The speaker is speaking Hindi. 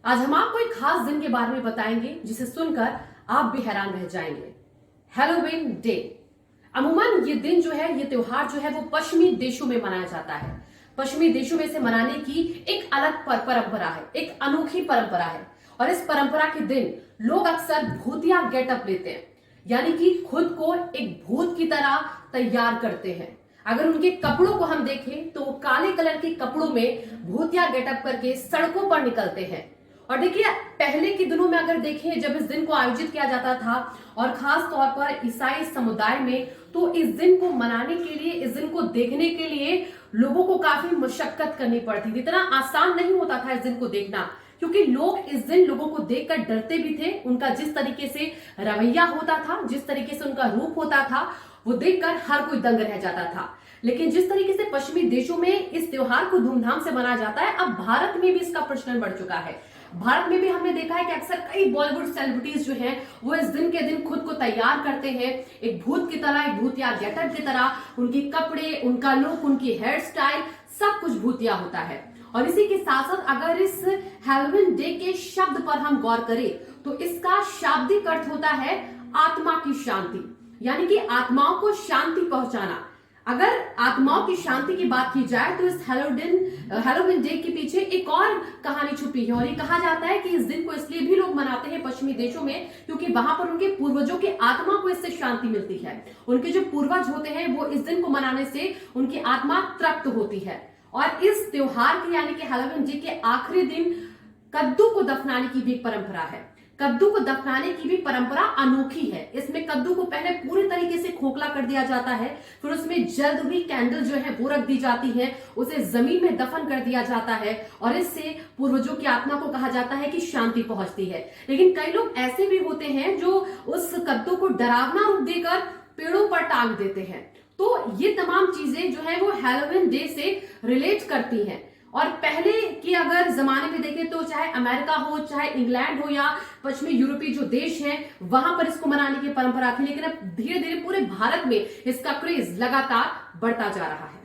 आज हम आपको एक खास दिन के बारे में बताएंगे जिसे सुनकर आप भी हैरान रह जाएंगे। Halloween day. अमूमन ये दिन जो है, ये त्योहार जो है वो पश्चिमी देशों में मनाया जाता है। पश्चिमी देशों में इसे मनाने की एक अलग परंपरा है, एक अनोखी परंपरा है। और इस परंपरा के दिन लोग अक्सर भूतिया गेटअप लेते हैं, यानी कि खुद को एक भूत की तरह तैयार करते हैं। अगर उनके कपड़ों को हम देखें तो वो काले कलर के कपड़ों में भूतिया गेटअप करके सड़कों पर निकलते हैं। और देखिए, पहले के दिनों में अगर देखें, जब इस दिन को आयोजित किया जाता था और खास तौर पर ईसाई समुदाय में, तो इस दिन को मनाने के लिए, इस दिन को देखने के लिए लोगों को काफी मशक्कत करनी पड़ती थी। इतना आसान नहीं होता था इस दिन को देखना, क्योंकि लोग इस दिन लोगों को देखकर डरते भी थे। उनका जिस तरीके से रवैया होता था, जिस तरीके से उनका रूप होता था, वो देखकर हर कोई दंग रह जाता था। लेकिन जिस तरीके से पश्चिमी देशों में इस त्योहार को धूमधाम से मनाया जाता है, अब भारत में भी इसका प्रचलन बढ़ चुका है। भारत में भी हमने देखा है कि अक्सर कई बॉलीवुड सेलिब्रिटीज जो हैं, वो इस दिन के दिन खुद को तैयार करते हैं एक भूत की तरह, एक भूतिया गेटअप की तरह। उनके कपड़े, उनका लुक, उनकी हेयर स्टाइल, सब कुछ भूतिया होता है। और इसी के साथ साथ अगर इस हैलोवीन डे के शब्द पर हम गौर करें तो इसका शाब्दिक अर्थ होता है आत्मा की शांति, यानी कि आत्माओं को शांति पहुंचाना। अगर आत्माओं की शांति की बात की जाए तो इस हैलोवीन डे के पीछे एक और कहानी छुपी है। और ये कहा जाता है कि इस दिन को इसलिए भी लोग मनाते हैं पश्चिमी देशों में, क्योंकि वहां पर उनके पूर्वजों की आत्मा को इससे शांति मिलती है। उनके जो पूर्वज होते हैं वो इस दिन को मनाने से उनकी आत्मा तृप्त होती है। और इस त्योहार के, यानी कि हैलोवीन डे के आखिरी दिन कद्दू को दफनाने की भी एक परंपरा है। कद्दू को दफनाने की भी परंपरा अनोखी है। इसमें कद्दू को पहले पूरी तरीके से खोखला कर दिया जाता है, फिर उसमें जल्द हुई कैंडल जो है वो रख दी जाती है, उसे जमीन में दफन कर दिया जाता है। और इससे पूर्वजों की आत्मा को कहा जाता है कि शांति पहुंचती है। लेकिन कई लोग ऐसे भी होते हैं जो उस कद्दू को डरावना रूप देकर पेड़ों पर टांग देते हैं। तो ये तमाम चीजें जो है वो हैलोवीन डे से रिलेट करती हैं। और पहले के अगर जमाने में देखें तो चाहे अमेरिका हो, चाहे इंग्लैंड हो, या पश्चिमी यूरोपीय जो देश हैं, वहां पर इसको मनाने की परंपरा थी। लेकिन अब धीरे धीरे पूरे भारत में इसका क्रेज लगातार बढ़ता जा रहा है।